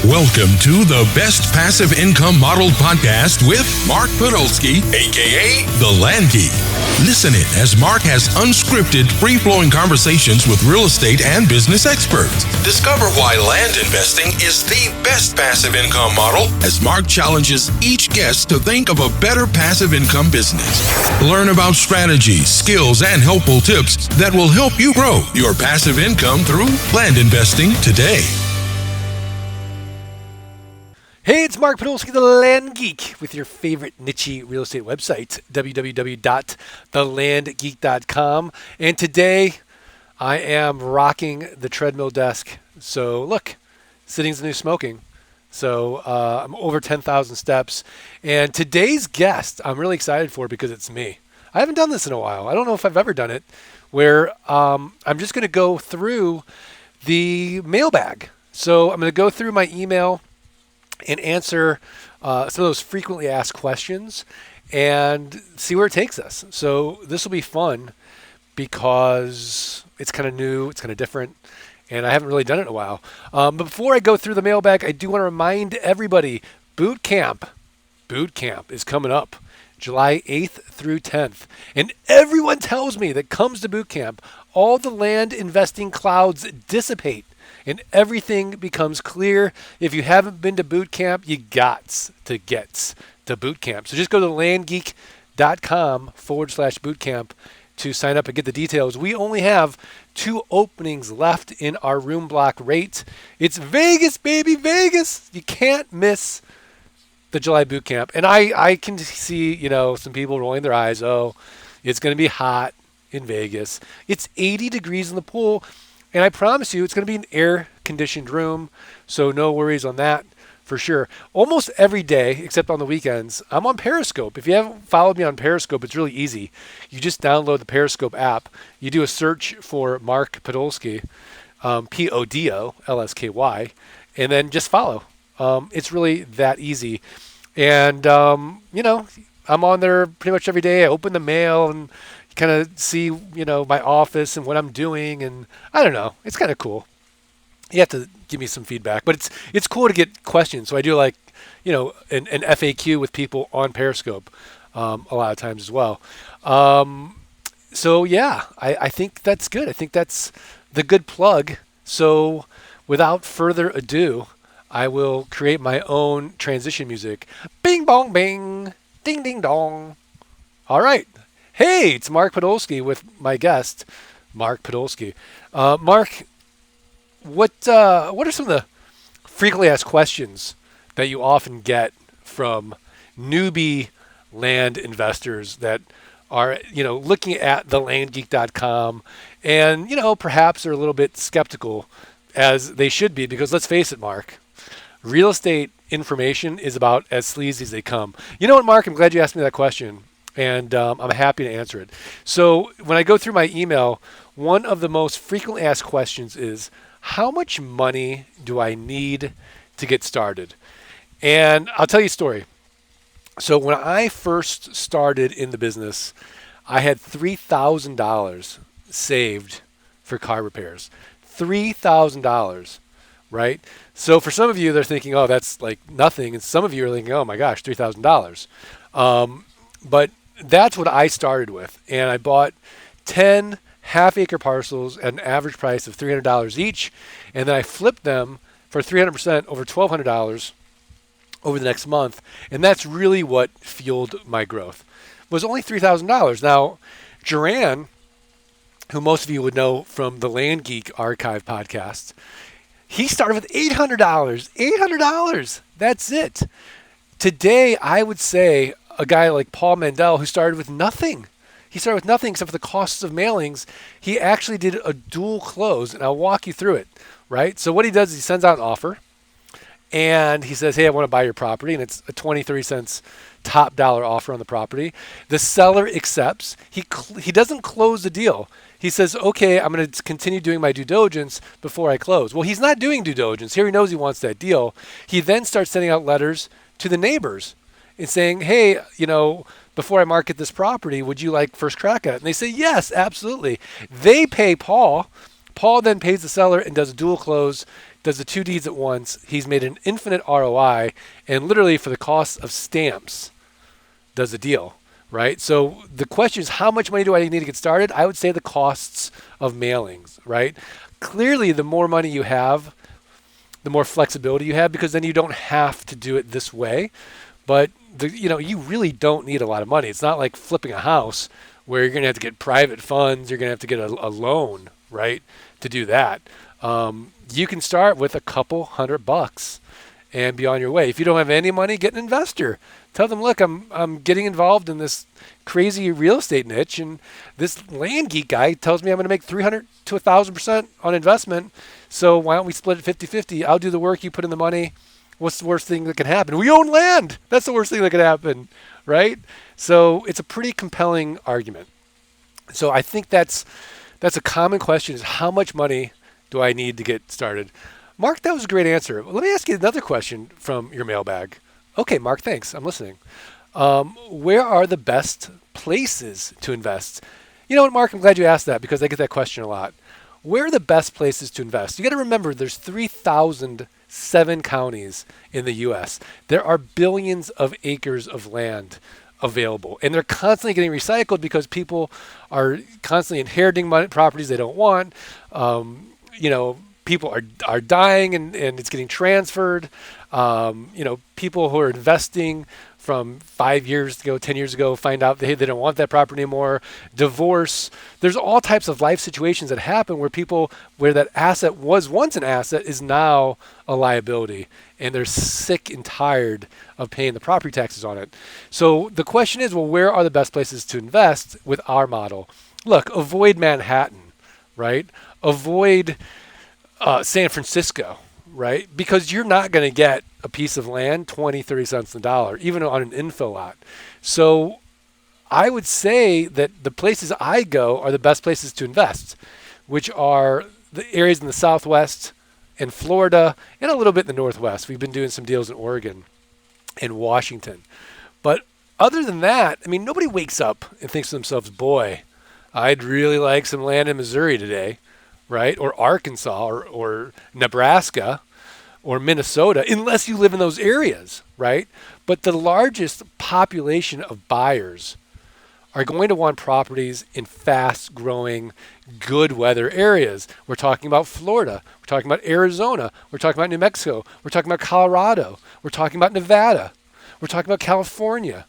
Welcome to the Best Passive Income Model Podcast with Mark Podolsky, aka The Land Geek. Listen in as Mark has unscripted, free-flowing conversations with real estate and business experts. Discover why land investing is the best passive income model as Mark challenges each guest to think of a better passive income business. Learn about strategies, skills, and helpful tips that will help you grow your passive income through land investing today. Hey, it's Mark Podolsky, the Land Geek, with your favorite niche real estate website, www.thelandgeek.com. And today, I am rocking the treadmill desk. So look, sitting's the new smoking. So I'm over 10,000 steps. And today's guest, I'm really excited for because it's me. I haven't done this in a while. I don't know if I've ever done it, where I'm just going to go through the mailbag. So I'm going to go through my email and answer some of those frequently asked questions and see where it takes us. So this will be fun because it's kind of new, it's kind of different, and I haven't really done it in a while. But before I go through the mailbag, I do want to remind everybody, boot camp is coming up July 8th through 10th. And everyone tells me that comes to boot camp, all the land investing clouds dissipate and everything becomes clear. If you haven't been to boot camp, you got to get to boot camp. So just go to landgeek.com/boot camp to sign up and get the details. We only have 2 openings left in our room block rate. It's Vegas, baby, Vegas. You can't miss the July boot camp. And I can see, some people rolling their eyes. Oh, it's going to be hot in Vegas. It's 80 degrees in the pool. And I promise you, it's going to be an air-conditioned room, so no worries on that for sure. Almost every day, except on the weekends, I'm on Periscope. If you haven't followed me on Periscope, it's really easy. You just download the Periscope app. You do a search for Mark Podolsky, Podolsky, and then just follow. It's really that easy. And, I'm on there pretty much every day. I open the mail and kind of see, my office and what I'm doing, and I don't know. It's kind of cool. You have to give me some feedback, but it's cool to get questions. So I do an FAQ with people on Periscope a lot of times as well. So yeah, I think that's good. I think that's the good plug. So without further ado, I will create my own transition music. Bing bong bing, ding ding dong. All right. Hey, it's Mark Podolsky with my guest, Mark Podolsky. Mark, what are some of the frequently asked questions that you often get from newbie land investors that are, looking at thelandgeek.com and, perhaps are a little bit skeptical, as they should be, because let's face it, Mark, real estate information is about as sleazy as they come. You know what, Mark? I'm glad you asked me that question. And I'm happy to answer it. So when I go through my email, one of the most frequently asked questions is, how much money do I need to get started? And I'll tell you a story. So when I first started in the business, I had $3,000 saved for car repairs. $3,000, right? So for some of you, they're thinking, oh, that's like nothing. And some of you are thinking, oh my gosh, $3,000. But that's what I started with. And I bought 10 half-acre parcels at an average price of $300 each. And then I flipped them for 300% over $1,200 over the next month. And that's really what fueled my growth. It was only $3,000. Now, Duran, who most of you would know from the Land Geek Archive podcast, he started with $800. $800. That's it. Today, I would say a guy like Paul Mandel, who started with nothing. He started with nothing except for the costs of mailings. He actually did a dual close, and I'll walk you through it, right? So what he does is he sends out an offer, and he says, hey, I want to buy your property, and it's a 20-30 cents top dollar offer on the property. The seller accepts. He doesn't close the deal. He says, okay, I'm going to continue doing my due diligence before I close. Well, he's not doing due diligence. Here he knows he wants that deal. He then starts sending out letters to the neighbors and saying, hey, before I market this property, would you like first crack at it? And they say, yes, absolutely. They pay Paul. Paul then pays the seller and does a dual close does the two deeds at once. He's made an infinite ROI, and literally for the cost of stamps, does the deal, right? So the question is, how much money do I need to get started? I would say the costs of mailings, right? Clearly, the more money you have, the more flexibility you have, because then you don't have to do it this way. But you really don't need a lot of money. It's not like flipping a house where you're going to have to get private funds. You're going to have to get a loan, right, to do that. You can start with a couple $100 and be on your way. If you don't have any money, get an investor. Tell them, look, I'm getting involved in this crazy real estate niche, and this Land Geek guy tells me I'm going to make 300 to 1,000% on investment. So why don't we split it 50-50? I'll do the work, you put in the money. What's the worst thing that can happen? We own land. That's the worst thing that could happen, right? So it's a pretty compelling argument. So I think that's a common question: is how much money do I need to get started? Mark, that was a great answer. Let me ask you another question from your mailbag. Okay, Mark, thanks. I'm listening. Where are the best places to invest? You know what, Mark? I'm glad you asked that, because I get that question a lot. Where are the best places to invest? You got to remember, there's 3,007 counties in the U.S. There are billions of acres of land available, and they're constantly getting recycled because people are constantly inheriting properties they don't want. People are dying, and it's getting transferred. People who are investing from 5 years ago, 10 years ago, find out they don't want that property anymore. Divorce. There's all types of life situations that happen where that asset was once an asset is now a liability, and they're sick and tired of paying the property taxes on it. So the question is, well, where are the best places to invest with our model? Look, avoid Manhattan, right? Avoid San Francisco, right? Because you're not going to get a piece of land 20, 30 cents on the dollar, even on an infill lot. So I would say that the places I go are the best places to invest, which are the areas in the Southwest and Florida and a little bit in the Northwest. We've been doing some deals in Oregon and Washington. But other than that, nobody wakes up and thinks to themselves, boy, I'd really like some land in Missouri today, right? Or Arkansas or Nebraska or Minnesota, unless you live in those areas, right? But the largest population of buyers are going to want properties in fast-growing, good weather areas. We're talking about Florida. We're talking about Arizona. We're talking about New Mexico. We're talking about Colorado. We're talking about Nevada. We're talking about California.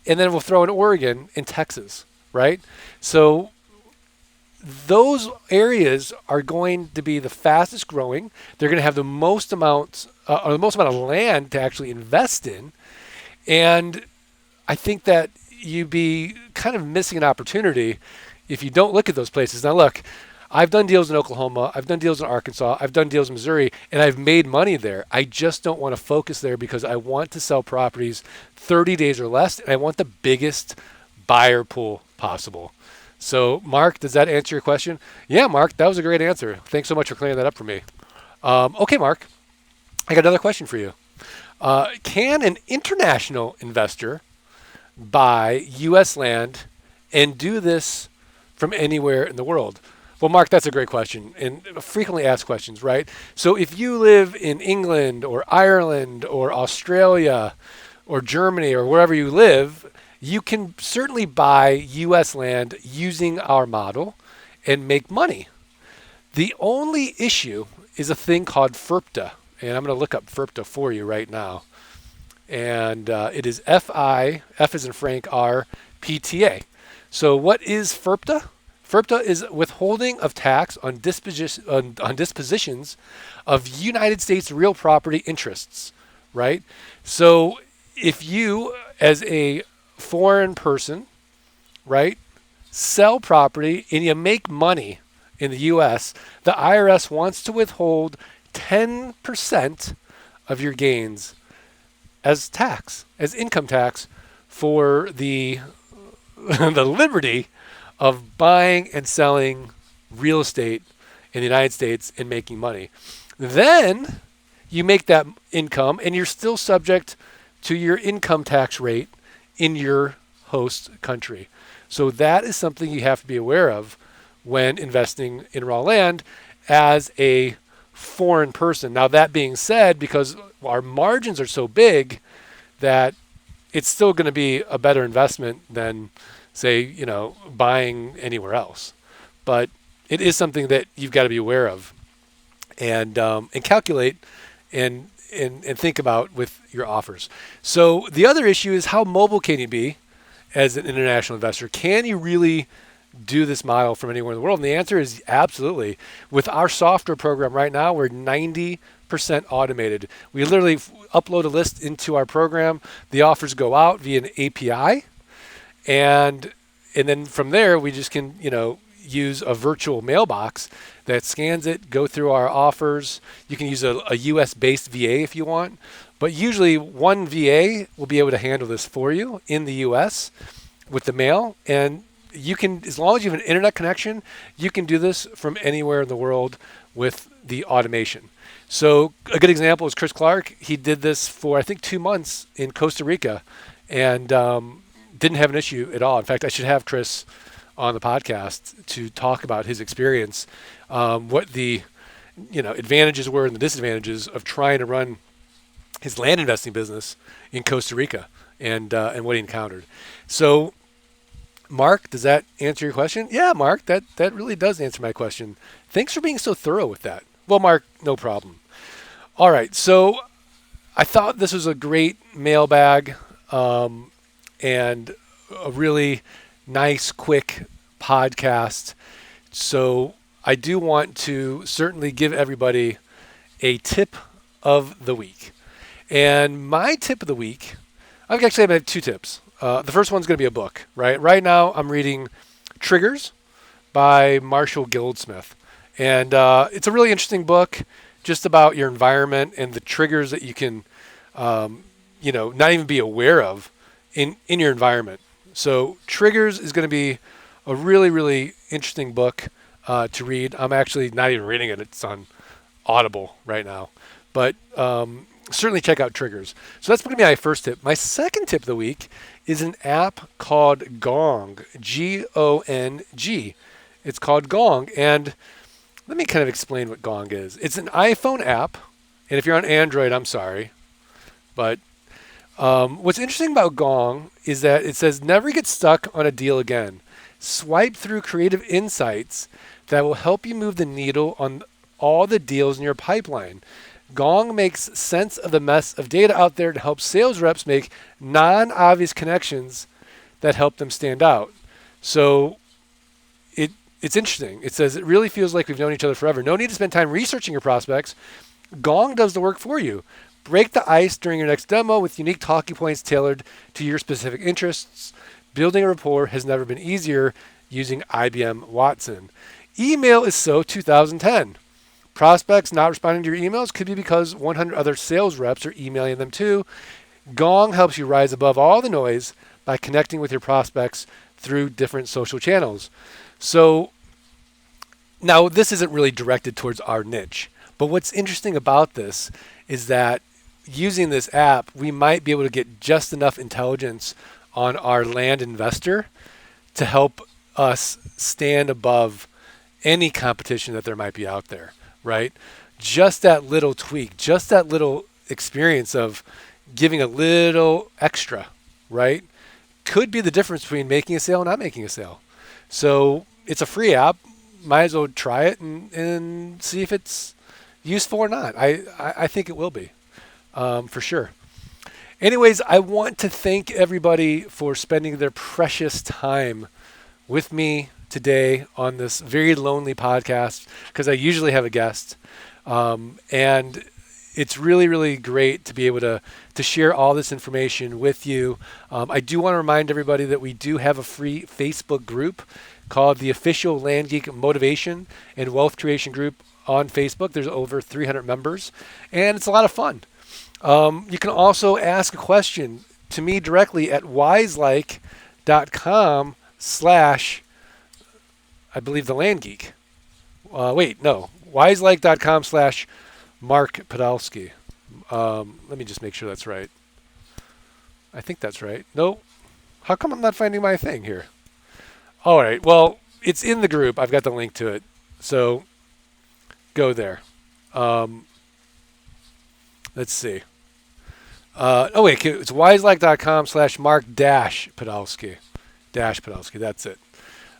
And then we'll throw in Oregon and Texas, right? So those areas are going to be the fastest growing. They're going to have the most amount of land to actually invest in. And I think that you'd be kind of missing an opportunity if you don't look at those places. Now, look, I've done deals in Oklahoma. I've done deals in Arkansas. I've done deals in Missouri, and I've made money there. I just don't want to focus there because I want to sell properties 30 days or less, and I want the biggest buyer pool possible. So, Mark, does that answer your question? Yeah, Mark, that was a great answer. Thanks so much for clearing that up for me. Okay, Mark, I got another question for you. Can an international investor buy U.S. land and do this from anywhere in the world? Well, Mark, that's a great question, and frequently asked questions, right? So if you live in England or Ireland or Australia or Germany or wherever you live, you can certainly buy U.S. land using our model and make money. The only issue is a thing called FIRPTA, and I'm going to look up FIRPTA for you right now. And it is F as in Frank, R, PTA. So what is FIRPTA? FIRPTA is withholding of tax on dispositions of United States real property interests, right? So if you, as a foreign person, right, sell property and you make money in the U.S., the IRS wants to withhold 10% of your gains as tax, as income tax, for the the liberty of buying and selling real estate in the United States and making money. Then you make that income and you're still subject to your income tax rate in your host country. So that is something you have to be aware of when investing in raw land as a foreign person. Now, that being said, because our margins are so big that it's still going to be a better investment than, say, buying anywhere else. But it is something that you've got to be aware of and calculate and think about with your offers. So the other issue is, how mobile can you be as an international investor? Can you really do this model from anywhere in the world? And the answer is absolutely. With our software program right now, we're 90% automated. We literally upload a list into our program. The offers go out via an API, and then from there we just can use a virtual mailbox that scans it, go through our offers. You can use a US based VA if you want, but usually one VA will be able to handle this for you in the US with the mail. And you can, as long as you have an internet connection, you can do this from anywhere in the world with the automation. So a good example is Chris Clark. He did this for, I think, 2 months in Costa Rica, and didn't have an issue at all. In fact, I should have Chris on the podcast to talk about his experience, what the advantages were and the disadvantages of trying to run his land investing business in Costa Rica, and what he encountered. So, Mark, does that answer your question? Yeah, Mark, that really does answer my question. Thanks for being so thorough with that. Well, Mark, no problem. All right, so I thought this was a great mailbag, and a really nice, quick podcast. So I do want to certainly give everybody a tip of the week. And my tip of the week, I'm going to have 2 tips. The first one's going to be a book, right? Right now I'm reading Triggers by Marshall Goldsmith. And it's a really interesting book just about your environment and the triggers that you can, not even be aware of in your environment. So Triggers is going to be a really, really interesting book to read. I'm actually not even reading it. It's on Audible right now. But certainly check out Triggers. So that's going to be my first tip. My second tip of the week is an app called Gong, Gong. It's called Gong. And let me kind of explain what Gong is. It's an iPhone app. And if you're on Android, I'm sorry. But what's interesting about Gong is that it says, never get stuck on a deal again. Swipe through creative insights that will help you move the needle on all the deals in your pipeline. Gong makes sense of the mess of data out there to help sales reps make non-obvious connections that help them stand out. So it's interesting. It says, it really feels like we've known each other forever. No need to spend time researching your prospects. Gong does the work for you. Break the ice during your next demo with unique talking points tailored to your specific interests. Building a rapport has never been easier using IBM Watson. Email is so 2010. Prospects not responding to your emails could be because 100 other sales reps are emailing them too. Gong helps you rise above all the noise by connecting with your prospects through different social channels. So now this isn't really directed towards our niche, but what's interesting about this is that using this app, we might be able to get just enough intelligence on our land investor to help us stand above any competition that there might be out there, right? Just that little tweak, just that little experience of giving a little extra, right, could be the difference between making a sale and not making a sale. So it's a free app. Might as well try it and see if it's useful or not. I think it will be, for sure. Anyways, I want to thank everybody for spending their precious time with me today on this very lonely podcast, because I usually have a guest. And it's really, really great to be able to share all this information with you. I do want to remind everybody that we do have a free Facebook group called the Official Land Geek Motivation and Wealth Creation Group on Facebook. There's over 300 members, and it's a lot of fun. You can also ask a question to me directly at wiselike.com/ I believe the Land Geek. wiselike.com/ Mark Podolsky. Let me just make sure that's right. I think that's right. No. How come I'm not finding my thing here? All right. Well, it's in the group. I've got the link to it. So go there. Let's see. It's wiselike.com/Mark-Podolsky. Podolsky, that's it.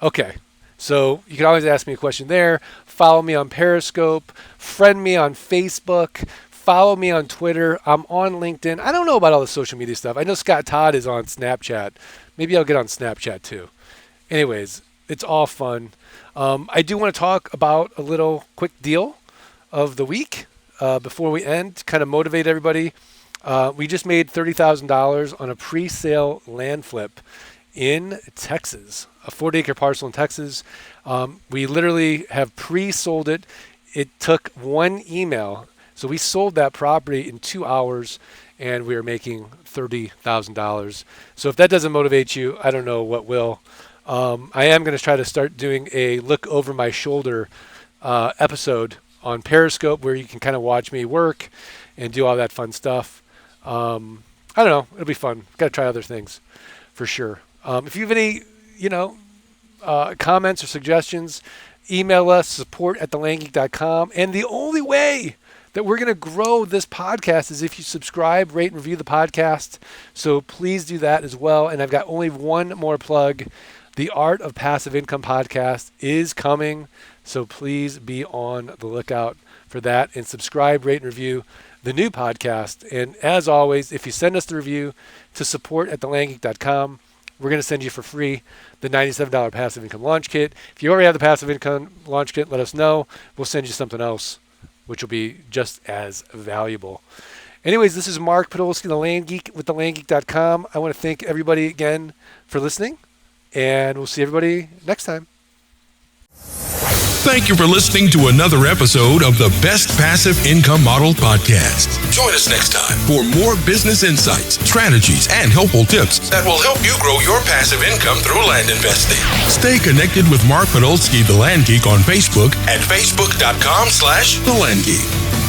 Okay. So you can always ask me a question there. Follow me on Periscope. Friend me on Facebook. Follow me on Twitter. I'm on LinkedIn. I don't know about all the social media stuff. I know Scott Todd is on Snapchat. Maybe I'll get on Snapchat too. Anyways, it's all fun. I do want to talk about a little quick deal of the week before we end, to kind of motivate everybody. We just made $30,000 on a pre-sale land flip in Texas, a 40-acre parcel in Texas. We literally have pre-sold it. It took one email. So we sold that property in 2 hours, and we are making $30,000. So if that doesn't motivate you, I don't know what will. I am going to try to start doing a look over my shoulder episode on Periscope, where you can kind of watch me work and do all that fun stuff. I don't know. It'll be fun. Got to try other things for sure. If you have any, comments or suggestions, email us, support@thelandgeek.com. And the only way that we're going to grow this podcast is if you subscribe, rate, and review the podcast. So please do that as well. And I've got only one more plug. The Art of Passive Income podcast is coming. So please be on the lookout for that and subscribe, rate, and review the new podcast. And as always, if you send us the review to support@thelandgeek.com, we're going to send you for free the $97 Passive Income Launch Kit. If you already have the Passive Income Launch Kit, let us know. We'll send you something else, which will be just as valuable. Anyways, this is Mark Podolsky, the Land Geek with thelandgeek.com. I want to thank everybody again for listening, and we'll see everybody next time. Thank you for listening to another episode of the Best Passive Income Model Podcast. Join us next time for more business insights, strategies, and helpful tips that will help you grow your passive income through land investing. Stay connected with Mark Podolsky, the Land Geek, on Facebook at facebook.com/thelandgeek.